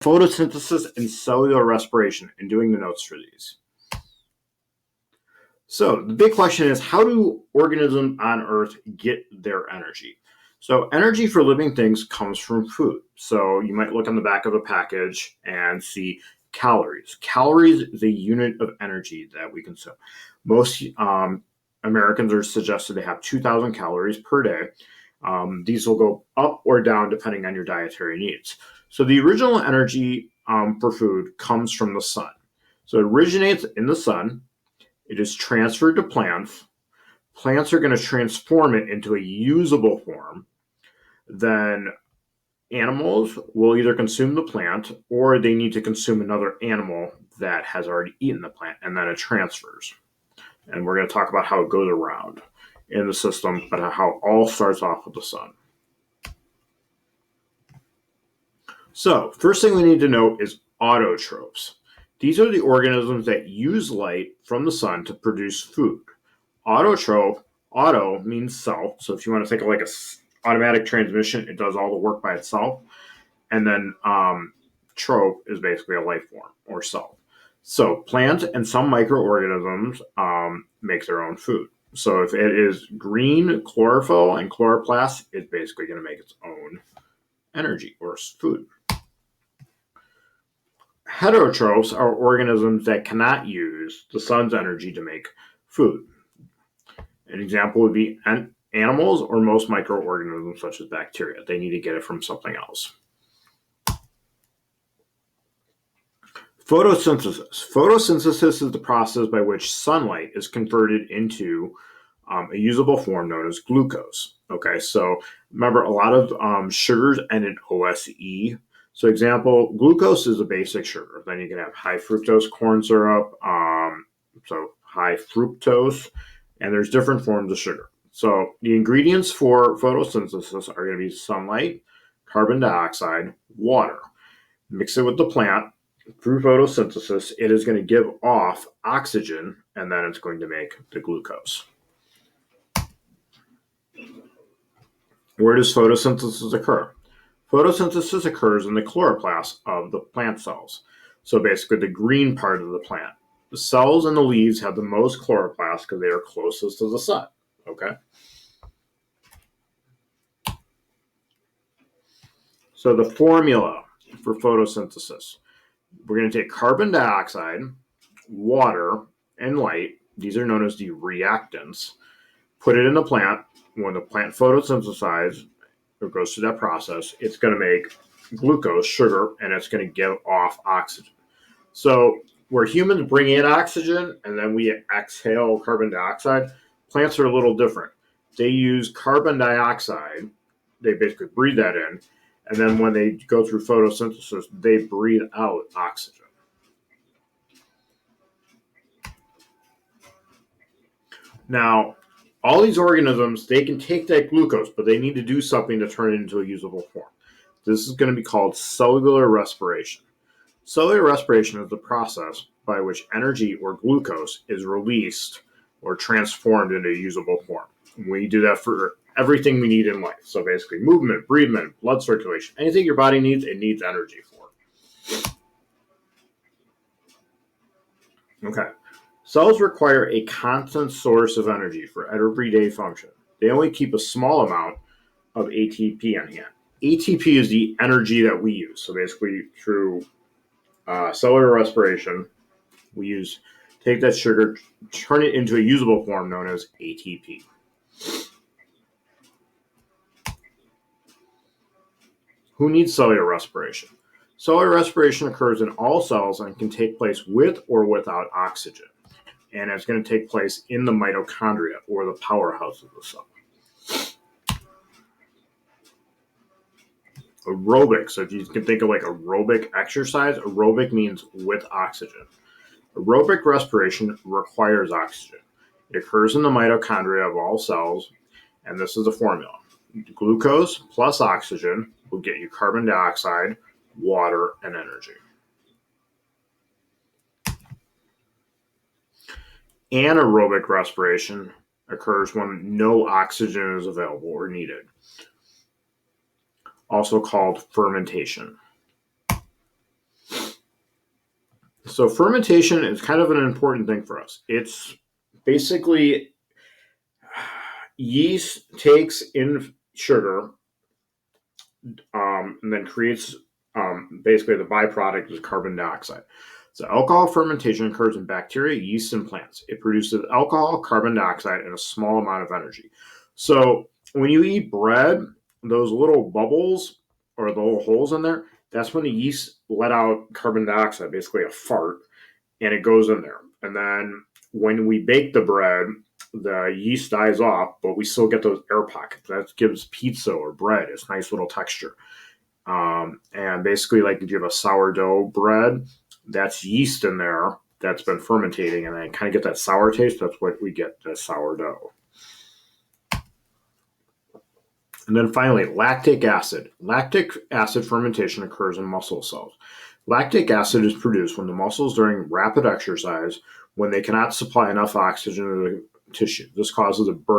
photosynthesis and cellular respiration and doing the notes for these. So the big question is, how do organisms on Earth get their energy? So energy for living things comes from food. So you might look on the back of a package and see calories. Calories is a unit of energy that we consume. Most Americans are suggested to have 2,000 calories per day. These will go up or down depending on your dietary needs. So the original energy for food comes from the sun. So it originates in the sun. It is transferred to plants. Plants are going to transform it into a usable form. Then animals will either consume the plant or they need to consume another animal that has already eaten the plant, and then it transfers. And we're going to talk about how it goes around in the system, but how it all starts off with the sun. So first thing we need to know is autotrophs. These are the organisms that use light from the sun to produce food. Autotroph, auto means self. So if you want to think of like an automatic transmission, it does all the work by itself. And then troph is basically a life form or self. So plants and some microorganisms make their own food. So if it is green, chlorophyll and chloroplast, it's basically going to make its own energy or food. Heterotrophs are organisms that cannot use the sun's energy to make food. An example would be animals or most microorganisms such as bacteria. They need to get it from something else. Photosynthesis. Photosynthesis is the process by which sunlight is converted into a usable form known as glucose. Okay, so remember a lot of sugars end in OSE. So example, glucose is a basic sugar. Then you can have high fructose corn syrup, so high fructose, and there's different forms of sugar. So the ingredients for photosynthesis are going to be sunlight, carbon dioxide, water. Mix it with the plant. Through photosynthesis, it is going to give off oxygen, and then it's going to make the glucose. Where does photosynthesis occur? Photosynthesis occurs in the chloroplast of the plant cells. So basically the green part of the plant. The cells and the leaves have the most chloroplast because they are closest to the sun. Okay. So the formula for photosynthesis. We're going to take carbon dioxide, water, and light. These are known as the reactants. Put it in the plant. When the plant photosynthesizes, or goes through that process, it's going to make glucose, sugar, and it's going to give off oxygen. So where humans bring in oxygen and then we exhale carbon dioxide, plants are a little different. They use carbon dioxide, they basically breathe that in, and then when they go through photosynthesis, they breathe out oxygen. Now, all these organisms, they can take that glucose, but they need to do something to turn it into a usable form. This is going to be called cellular respiration. Cellular respiration is the process by which energy or glucose is released or transformed into a usable form. We do that for everything we need in life. So basically movement, breathing, blood circulation, anything your body needs, it needs energy for. Okay. Cells require a constant source of energy for everyday function. They only keep a small amount of ATP on hand. ATP is the energy that we use. So basically through cellular respiration, we take that sugar, turn it into a usable form known as ATP. Who needs cellular respiration? Cellular respiration occurs in all cells and can take place with or without oxygen. And it's going to take place in the mitochondria, or the powerhouse of the cell. Aerobic, so if you can think of like aerobic exercise, aerobic means with oxygen. Aerobic respiration requires oxygen. It occurs in the mitochondria of all cells, and this is the formula. Glucose plus oxygen will get you carbon dioxide, water, and energy. Anaerobic respiration occurs when no oxygen is available or needed, also called fermentation. So fermentation is kind of an important thing for us. It's basically yeast takes in sugar and then creates basically the byproduct is carbon dioxide. So alcohol fermentation occurs in bacteria, yeast, and plants. It produces alcohol, carbon dioxide, and a small amount of energy. So when you eat bread, those little bubbles or the little holes in there, that's when the yeast let out carbon dioxide, basically a fart, and it goes in there. And then when we bake the bread, the yeast dies off, but we still get those air pockets. That gives pizza or bread its nice little texture. And basically, like if you have a sourdough bread, that's yeast in there that's been fermentating, and then kind of get that sour taste. That's what we get, the sourdough. And then finally, lactic acid. Lactic acid fermentation occurs in muscle cells. Lactic acid is produced when the muscles during rapid exercise, when they cannot supply enough oxygen to the tissue. This causes a burning